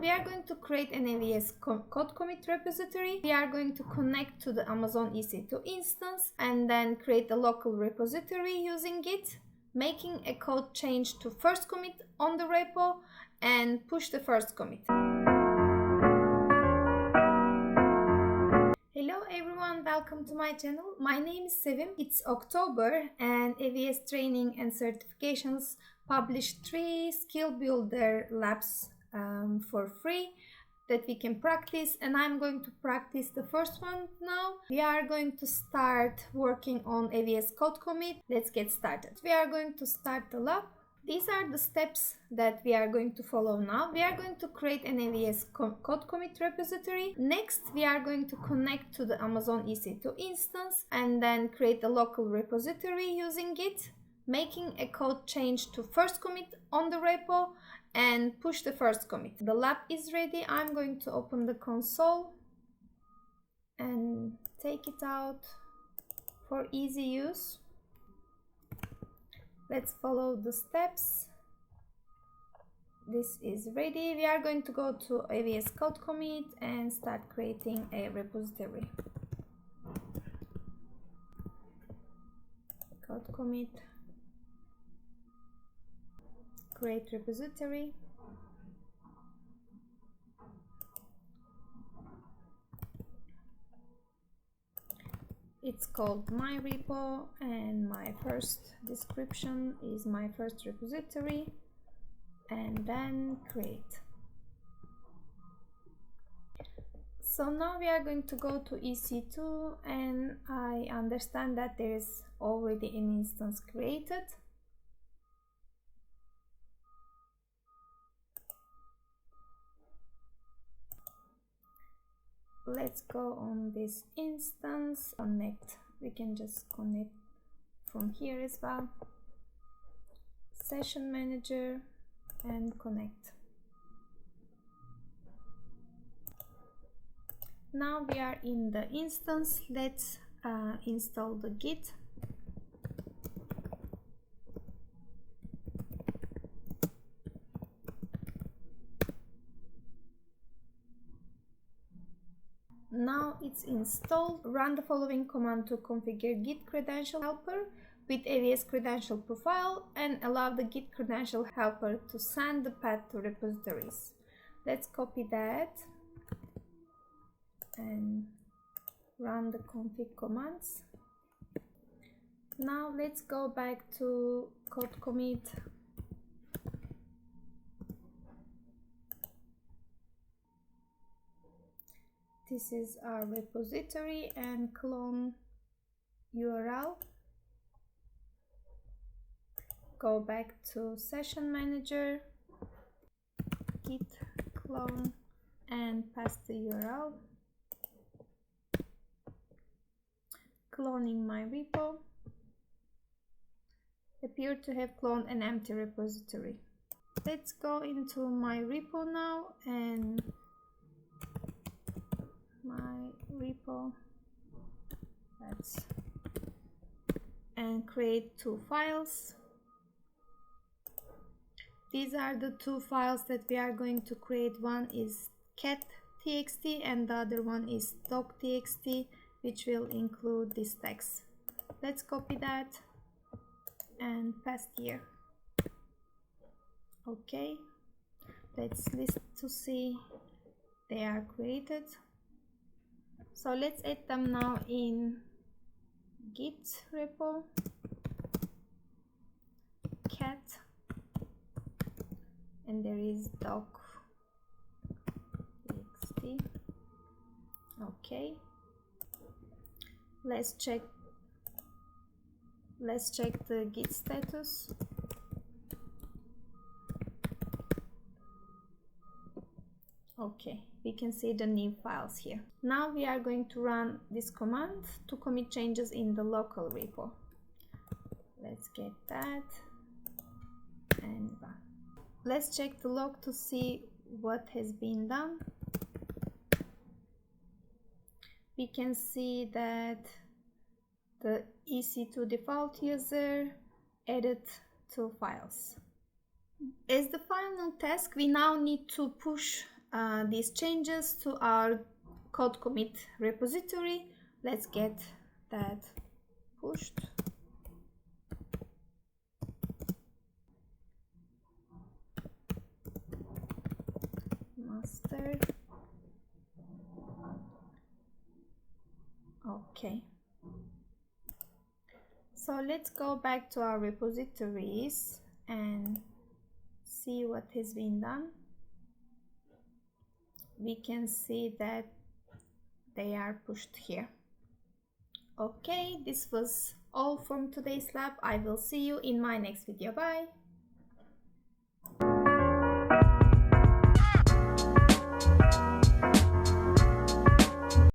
We are going to create an AWS CodeCommit repository. We are going to connect to the Amazon EC2 instance and then create a local repository using Git, making a code change to first commit on the repo and push the first commit. Hello everyone, welcome to my channel. My name is Sevim. It's October and AWS Training and Certifications published 3 skill builder labs for free that we can practice, and I'm going to practice the first one now. We are going to start working on AWS CodeCommit. Let's get started. We are going to start the lab. These are the steps that we are going to follow now. We are going to create an AWS CodeCommit repository. Next, we are going to connect to the Amazon EC2 instance and then create a local repository using Git, making a code change to first commit on the repo and push the first commit. The lab is ready. I'm going to open the console and take it out for easy use. Let's follow the steps. This is ready. We are going to go to AWS CodeCommit and start creating a repository. CodeCommit, create repository. It's called my repo, and my first description is my first repository, and then create. So now we are going to go to EC2, and I understand that there is already an instance created. Let's go on this instance, connect. We can just connect from here as well. Session manager and connect. Now we are in the instance. Let's install the Git. Now it's installed. Run the following command to configure Git credential helper with AWS credential profile and allow the Git credential helper to send the path to repositories. Let's copy that and run the config commands. Now let's go back to CodeCommit. This is our repository and clone URL. Go back to session manager, git clone, and paste the URL. Cloning my repo. Appear to have cloned an empty repository. Let's go into my repo now and my repo, and create 2 files. These are the 2 files that we are going to create. One is cat.txt and the other one is doc.txt, which will include this text. Let's copy that and paste here. Okay, let's list to see they are created. So let's add them now in Git repo, cat, and there is doc.txt. Okay, let's check the Git status. Okay, we can see the new files here. Now we are going to run this command to commit changes in the local repo. Let's get that and run. Let's check the log to see what has been done. We can see that the EC2 default user added 2 files. As the final task, we now need to push these changes to our CodeCommit repository. Let's get that pushed. Master. Okay. So let's go back to our repositories and see what has been done. We can see that they are pushed here. Okay, this was all from today's lab. I will see you in my next video. Bye.